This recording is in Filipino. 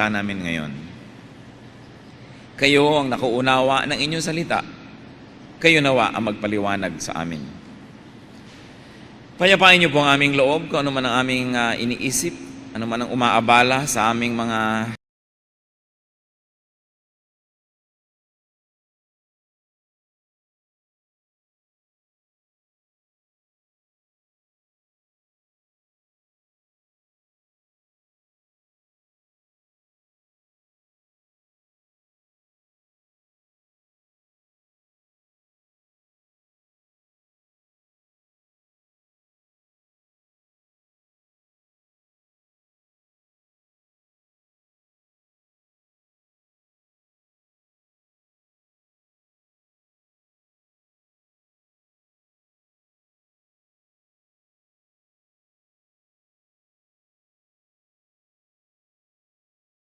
salita namin ngayon. Kayo ang nakaunawa ng inyong salita. Kayo nawa ang magpaliwanag sa amin. Payapain niyo po ang aming loob, kung ano man ang aming iniisip, ano man ang umaabala sa aming mga